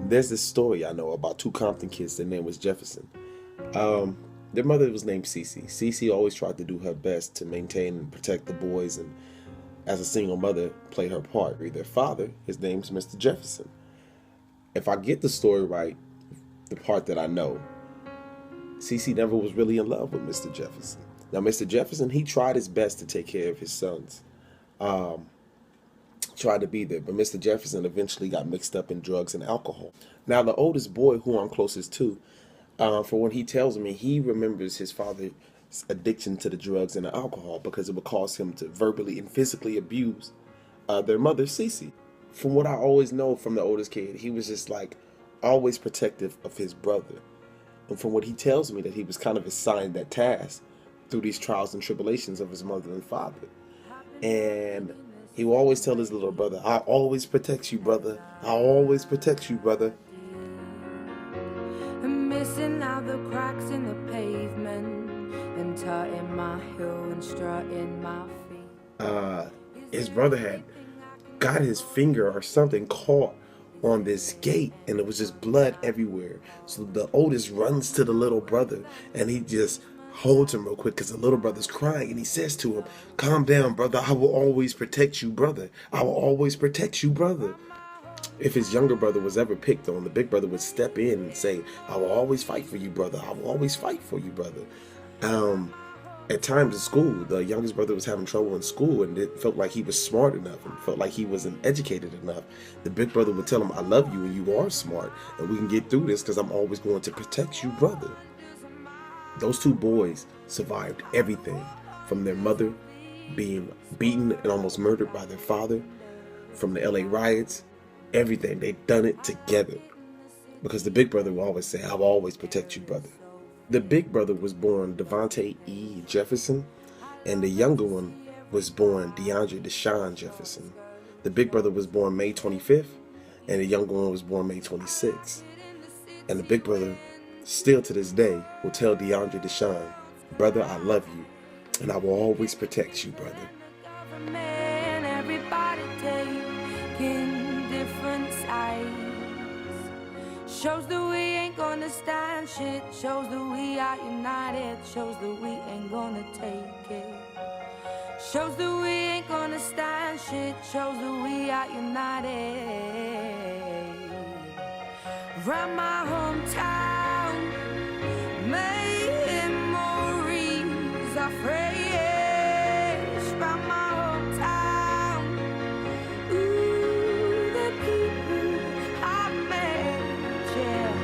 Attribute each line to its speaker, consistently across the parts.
Speaker 1: There's this story I know about two Compton kids. Their name was Jefferson. Their mother was named Cece. Cece always tried to do her best to maintain and protect the boys, and as a single mother, play her part. Their father, his name's Mr. Jefferson. If I get the story right, the part that I know, Cece never was really in love with Mr. Jefferson. Now, Mr. Jefferson, he tried his best to take care of his sons. Tried to be there, but Mr. Jefferson eventually got mixed up in drugs and alcohol. Now, the oldest boy, who I'm closest to, for what he tells me, he remembers his father's addiction to the drugs and the alcohol because it would cause him to verbally and physically abuse their mother, Cece. From what I always know from the oldest kid, he was just like always protective of his brother. And from what he tells me, that he was kind of assigned that task through these trials and tribulations of his mother and father. And he will always tell his little brother, "I'll always protect you, brother. I'll always protect you, brother."
Speaker 2: I'm missing out the cracks in the pavement and tutting my heel and strutting my feet.
Speaker 1: His brother had got his finger or something caught on this gate, and it was just blood everywhere. So the oldest runs to the little brother, and he just holds him real quick because the little brother's crying, and he says to him, "Calm down, brother. I will always protect you, brother. I will always protect you, brother." If his younger brother was ever picked on, the big brother would step in and say, "I will always fight for you, brother. I will always fight for you, brother." At times in school, the youngest brother was having trouble in school, and it felt like he was smart enough and felt like he wasn't educated enough. The big brother would tell him, "I love you and you are smart, and we can get through this because I'm always going to protect you, brother." Those two boys survived everything from their mother being beaten and almost murdered by their father, from the LA riots, everything. They'd done it together because the big brother would always say, "I will always protect you, brother." The big brother was born Devontae E. Jefferson, and the younger one was born DeAndre Deshaun Jefferson. The big brother was born May 25th, and the younger one was born May 26th. And the big brother, still to this day, will tell DeAndre Deshaun, "Brother, I love you, and I will always protect you, brother."
Speaker 2: Everybody taking different sides. Shows that we ain't gonna stand shit. Shows that we are united. Shows that we ain't gonna take it. Shows that we ain't gonna stand shit. Shows that we are united. Around my hometown, memories are fresh. Around my hometown, ooh, the people I met, yeah.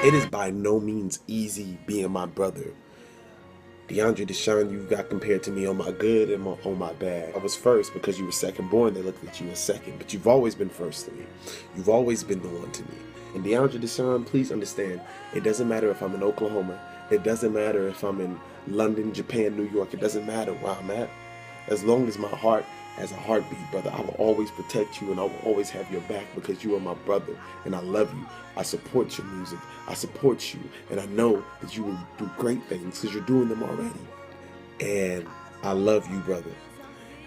Speaker 1: It is by no means easy being my brother. DeAndre Deshaun, you got compared to me on my good and on my bad. I was first because you were second born. They looked at you as second, but you've always been first to me. You've always been the one to me. And DeAndre Deshaun, please understand, it doesn't matter if I'm in Oklahoma. It doesn't matter if I'm in London, Japan, New York. It doesn't matter where I'm at. As long as my heart has a heartbeat, brother, I will always protect you, and I will always have your back because you are my brother, and I love you. I support your music. I support you, and I know that you will do great things because you're doing them already. And I love you, brother.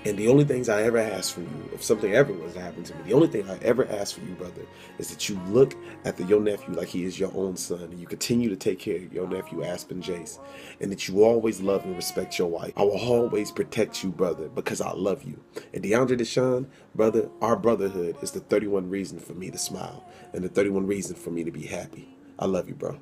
Speaker 1: And the only things I ever ask from you, if something ever was to happen to me, the only thing I ever ask for you, brother, is that you look at your nephew like he is your own son, and you continue to take care of your nephew, Aspen Jace, and that you always love and respect your wife. I will always protect you, brother, because I love you. And DeAndre Deshaun, brother, our brotherhood is the 31 reason for me to smile, and the 31 reason for me to be happy. I love you, bro.